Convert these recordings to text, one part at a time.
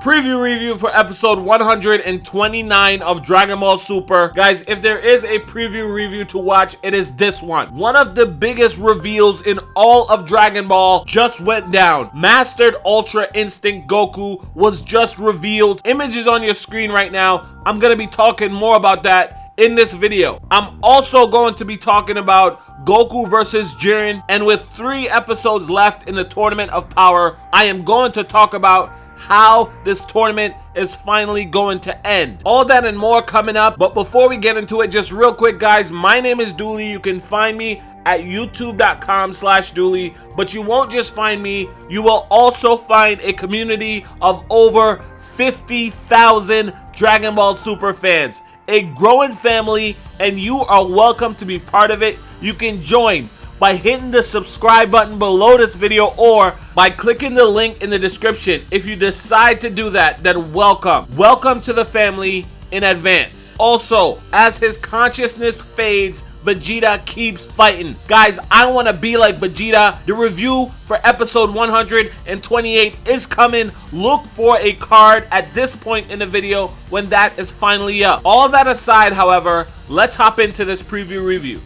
Preview review for episode 129 of Dragon Ball Super. Guys, if there is a preview review to watch, it is this one. One of the biggest reveals in all of Dragon Ball just went down. Mastered Ultra Instinct Goku was just revealed. Images on your screen right now. I'm gonna be talking more about that in this video. I'm also going to be talking about Goku versus Jiren, and with 3 episodes left in the Tournament of Power, I am going to talk about how this tournament is finally going to end. All that and more coming up, but before we get into it, just real quick guys, my name is Doulie. You can find me at youtube.com/Doulie, but you won't just find me, you will also find a community of over 50,000 Dragon Ball Super fans. A growing family, and you are welcome to be part of it. You can join by hitting the subscribe button below this video or by clicking the link in the description. If you decide to do that, then welcome. Welcome to the family in advance. Also, as his consciousness fades, Vegeta keeps fighting. Guys, I want to be like Vegeta. The review for episode 128 is coming. Look for a card at this point in the video when that is finally up. All that aside, however, let's hop into this preview review.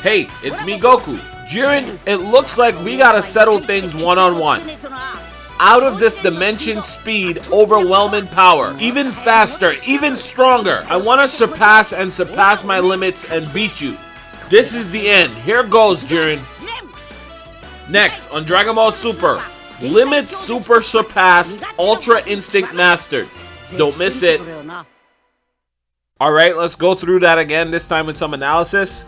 Hey, it's me, Goku. Jiren, it looks like we gotta settle things one-on-one. Out of this dimension speed, overwhelming power, even faster, even stronger. I want to surpass my limits and beat you. This is the end. Here goes, Jiren. Next, on Dragon Ball Super, limits super surpassed, Ultra Instinct mastered. Don't miss it. Alright, let's go through that again, this time with some analysis.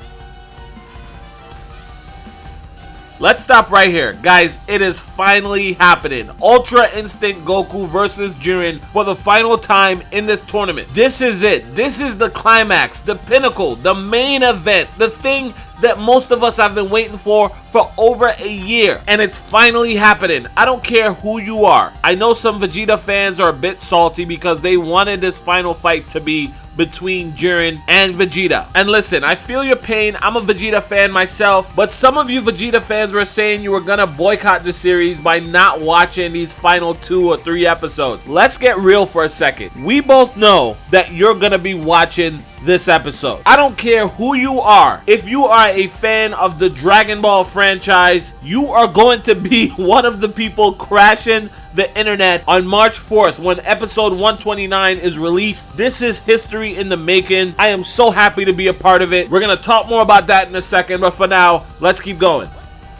Let's stop right here. Guys, it is finally happening. Ultra Instinct Goku versus Jiren for the final time in this tournament. This is it. This is the climax, the pinnacle, the main event, the thing that most of us have been waiting for over a year. And it's finally happening. I don't care who you are. I know some Vegeta fans are a bit salty because they wanted this final fight to be between Jiren and Vegeta. And listen, I feel your pain. I'm a Vegeta fan myself, but some of you Vegeta fans were saying you were gonna boycott the series by not watching these final 2 or 3 episodes. Let's get real for a second. We both know that you're gonna be watching this episode. I don't care who you are. If you are a fan of the Dragon Ball franchise, you are going to be one of the people crashing the internet on March 4th when episode 129 is released. This is history in the making. I am so happy to be a part of it. We're gonna talk more about that in a second, but for now, let's keep going.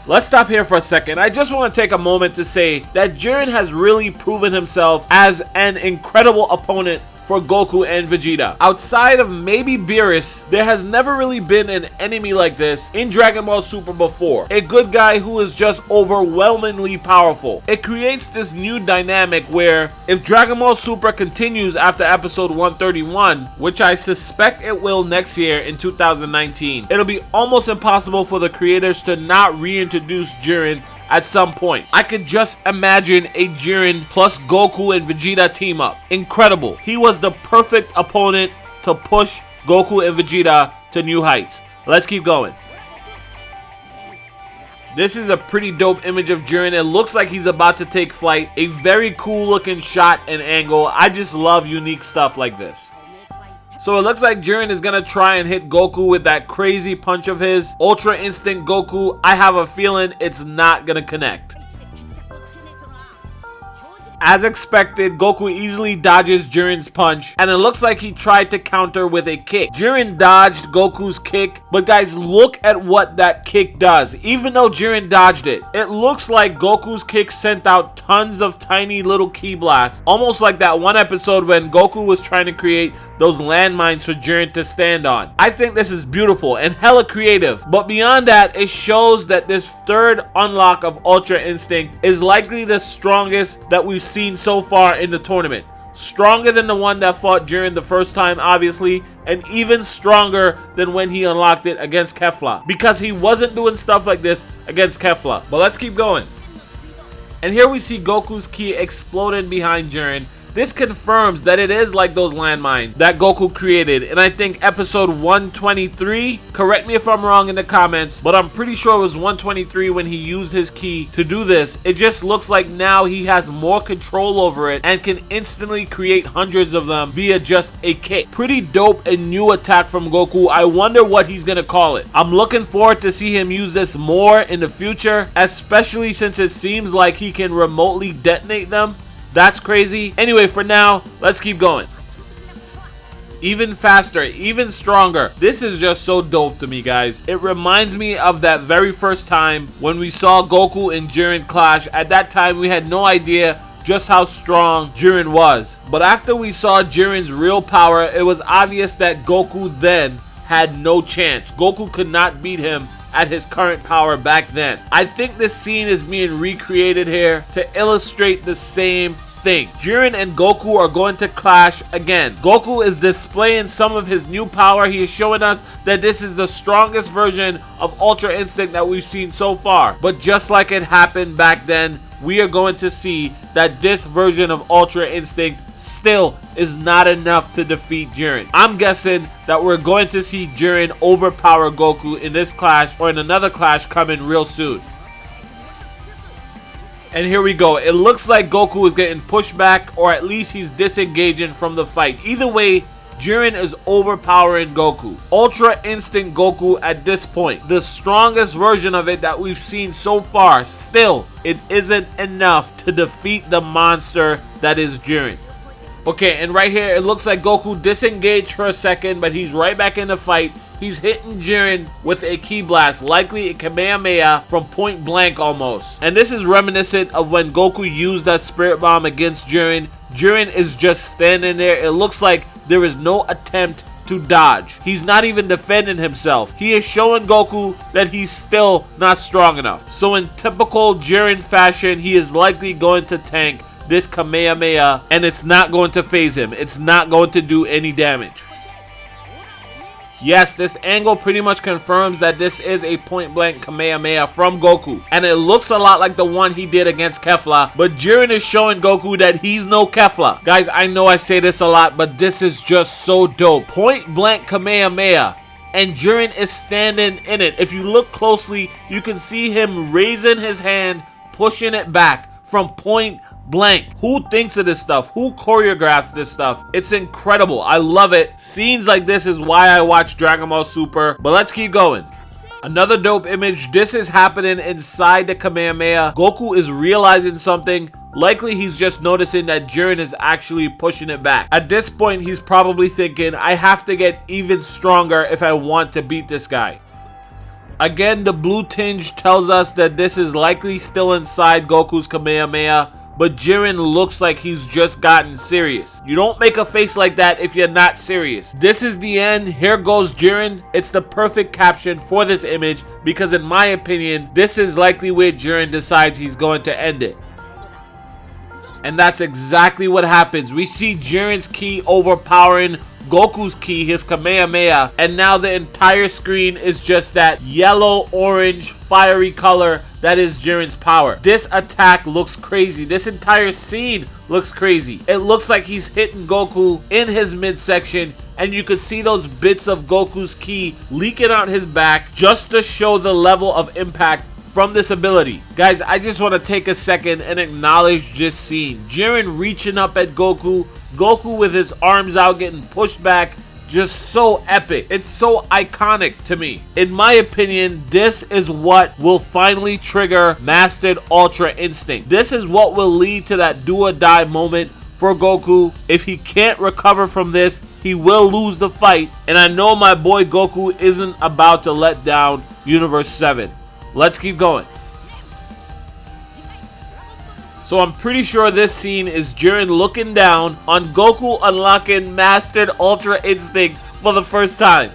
Let's stop here for a second. I just want to take a moment to say that Jiren has really proven himself as an incredible opponent for Goku and Vegeta. Outside of maybe Beerus, there has never really been an enemy like this in Dragon Ball Super before. A good guy who is just overwhelmingly powerful. It creates this new dynamic where if Dragon Ball Super continues after episode 131, which I suspect it will next year in 2019, it'll be almost impossible for the creators to not reintroduce Jiren at some point. I could just imagine a Jiren plus Goku and Vegeta team up. Incredible. He was the perfect opponent to push Goku and Vegeta to new heights. Let's keep going. This is a pretty dope image of Jiren. It looks like he's about to take flight. A very cool looking shot and angle. I just love unique stuff like this. So it looks like Jiren is gonna try and hit Goku with that crazy punch of his. Ultra Instinct Goku, I have a feeling it's not gonna connect. As expected, Goku easily dodges Jiren's punch, and it looks like he tried to counter with a kick. Jiren dodged Goku's kick, but guys, look at what that kick does. Even though Jiren dodged it, it looks like Goku's kick sent out tons of tiny little ki blasts, almost like that one episode when Goku was trying to create those landmines for Jiren to stand on. I think this is beautiful and hella creative, but beyond that, it shows that this third unlock of Ultra Instinct is likely the strongest that we've seen so far in the tournament. Stronger than the one that fought Jiren the first time, obviously, and even stronger than when he unlocked it against Kefla, because he wasn't doing stuff like this against Kefla. But let's keep going. And here we see Goku's ki exploding behind Jiren. This confirms that it is like those landmines that Goku created, and I think episode 123, correct me if I'm wrong in the comments, but I'm pretty sure it was 123 when he used his ki to do this. It just looks like now he has more control over it and can instantly create hundreds of them via just a kick. Pretty dope and new attack from Goku. I wonder what he's gonna call it. I'm looking forward to see him use this more in the future, especially since it seems like he can remotely detonate them. That's crazy. Anyway, for now, let's keep going. Even faster, even stronger. This is just so dope to me, guys. It reminds me of that very first time when we saw Goku and Jiren clash. At that time, we had no idea just how strong Jiren was. But after we saw Jiren's real power, it was obvious that Goku then had no chance. Goku could not beat him at his current power back then. I think this scene is being recreated here to illustrate the same thing. Jiren and Goku are going to clash again. Goku is displaying some of his new power. He is showing us that this is the strongest version of Ultra Instinct that we've seen so far. But just like it happened back then, we are going to see that this version of Ultra Instinct still is not enough to defeat Jiren. I'm guessing that we're going to see Jiren overpower Goku in this clash or in another clash coming real soon. And here we go. It looks like Goku is getting pushed back, or at least he's disengaging from the fight. Either way, Jiren is overpowering Goku. Ultra Instinct Goku at this point, the strongest version of it that we've seen so far. Still, it isn't enough to defeat the monster that is Jiren. Okay, and right here, it looks like Goku disengaged for a second, but he's right back in the fight. He's hitting Jiren with a ki blast, likely a Kamehameha from point blank almost. And this is reminiscent of when Goku used that spirit bomb against Jiren. Jiren is just standing there. It looks like there is no attempt to dodge. He's not even defending himself. He is showing Goku that he's still not strong enough. So in typical Jiren fashion, he is likely going to tank this Kamehameha, and it's not going to phase him. It's not going to do any damage. Yes, this angle pretty much confirms that this is a point-blank Kamehameha from Goku. And it looks a lot like the one he did against Kefla. But Jiren is showing Goku that he's no Kefla. Guys, I know I say this a lot, but this is just so dope. Point-blank Kamehameha. And Jiren is standing in it. If you look closely, you can see him raising his hand, pushing it back from point blank. Who thinks of this stuff? Who choreographs this stuff? It's incredible. I love it. Scenes like this is why I watch Dragon Ball Super. But let's keep going. Another dope image. This is happening inside the Kamehameha. Goku is realizing something. Likely he's just noticing that Jiren is actually pushing it back. At this point, he's probably thinking, I have to get even stronger if I want to beat this guy. Again, the blue tinge tells us that this is likely still inside Goku's Kamehameha. But Jiren looks like he's just gotten serious. You don't make a face like that if you're not serious. This is the end. Here goes Jiren. It's the perfect caption for this image because in my opinion, this is likely where Jiren decides he's going to end it. And that's exactly what happens. We see Jiren's ki overpowering Goku's ki, his Kamehameha, and now the entire screen is just that yellow, orange, fiery color that is Jiren's power. This attack looks crazy. This entire scene looks crazy. It looks like he's hitting Goku in his midsection, and you could see those bits of Goku's ki leaking out his back just to show the level of impact from this ability. Guys, I just want to take a second and acknowledge this scene. Jiren reaching up at Goku, Goku with his arms out getting pushed back, just so epic. It's so iconic to me. In my opinion, this is what will finally trigger Mastered Ultra Instinct. This is what will lead to that do or die moment for Goku. If he can't recover from this, he will lose the fight. And I know my boy Goku isn't about to let down Universe 7. Let's keep going. So I'm pretty sure this scene is Jiren looking down on Goku unlocking Mastered Ultra Instinct for the first time.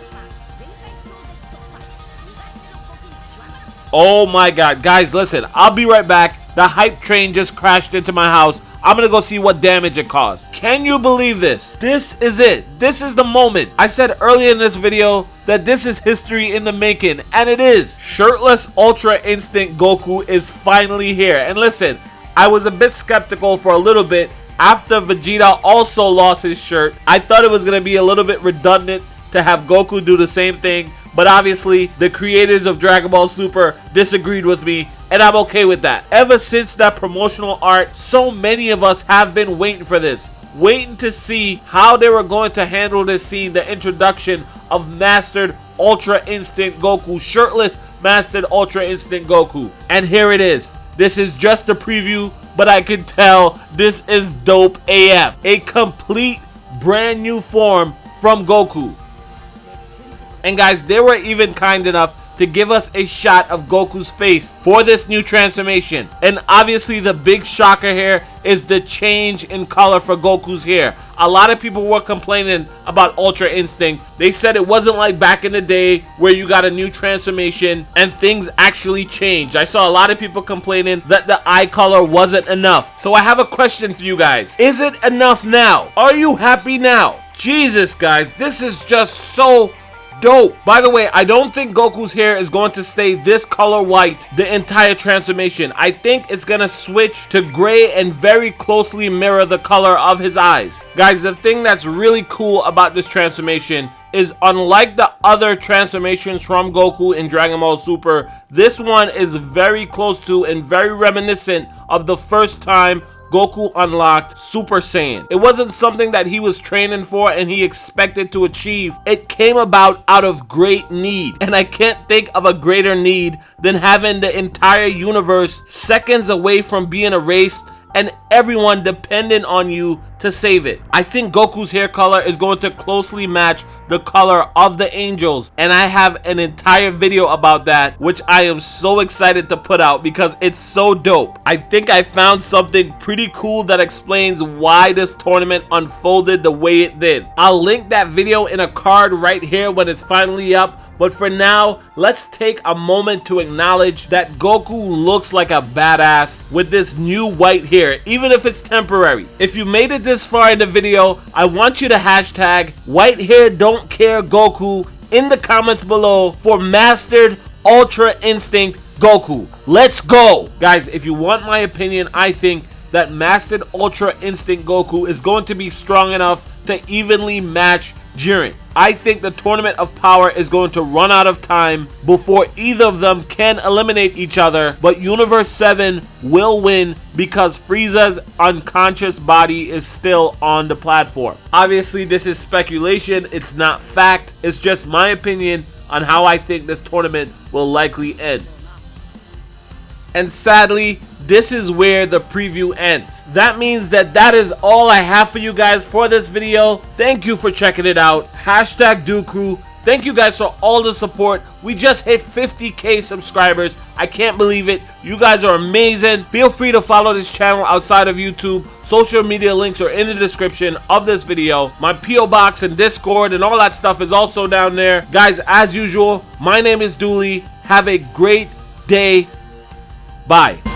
Oh my god. Guys, listen. I'll be right back. The hype train just crashed into my house. I'm gonna go see what damage it caused. Can you believe this? This is it. This is the moment. I said earlier in this video that this is history in the making, and it is. Shirtless Ultra Instinct Goku is finally here. And listen, I was a bit skeptical for a little bit after Vegeta also lost his shirt. I thought it was going to be a little bit redundant to have Goku do the same thing, but obviously the creators of Dragon Ball Super disagreed with me, and I'm okay with that. Ever since that promotional art, so many of us have been waiting for this, waiting to see how they were going to handle this scene, the introduction of Mastered Ultra Instinct Goku, shirtless Mastered Ultra Instinct Goku. And here it is. This is just a preview, but I can tell this is dope AF. A complete brand new form from Goku. And guys, they were even kind enough to give us a shot of Goku's face for this new transformation. And obviously the big shocker here is the change in color for Goku's hair. A lot of people were complaining about Ultra Instinct. They said it wasn't like back in the day where you got a new transformation and things actually changed. I saw a lot of people complaining that the eye color wasn't enough. So I have a question for you guys. Is it enough now? Are you happy now? Jesus, guys, this is just so dope. By the way, I don't think Goku's hair is going to stay this color white the entire transformation. I think it's gonna switch to gray and very closely mirror the color of his eyes. Guys, the thing that's really cool about this transformation is, unlike the other transformations from Goku in Dragon Ball Super, this one is very close to and very reminiscent of the first time Goku unlocked Super Saiyan. It wasn't something that he was training for and he expected to achieve. It came about out of great need. And I can't think of a greater need than having the entire universe seconds away from being erased and everyone dependent on you to save it. I think Goku's hair color is going to closely match the color of the angels, and I have an entire video about that, which I am so excited to put out because it's so dope. I think I found something pretty cool that explains why this tournament unfolded the way it did. I'll link that video in a card right here when it's finally up, but for now, let's take a moment to acknowledge that Goku looks like a badass with this new white hair, even if it's temporary. If you made it this far in the video, I want you to hashtag white hair don't care Goku in the comments below for Mastered Ultra Instinct Goku. Let's go! Guys, if you want my opinion, I think that Mastered Ultra Instinct Goku is going to be strong enough to evenly match Jiren. I think the Tournament of Power is going to run out of time before either of them can eliminate each other, but Universe 7 will win because Frieza's unconscious body is still on the platform. Obviously, this is speculation, it's not fact, it's just my opinion on how I think this tournament will likely end. And sadly, this is where the preview ends. That means that is all I have for you guys for this video. Thank you for checking it out. Hashtag Dooku. Thank you guys for all the support. We just hit 50k subscribers. I can't believe it. You guys are amazing. Feel free to follow this channel outside of YouTube. Social media links are in the description of this video. My PO box and Discord and all that stuff is also down there. Guys, as usual, my name is Doulie. Have a great day. Bye.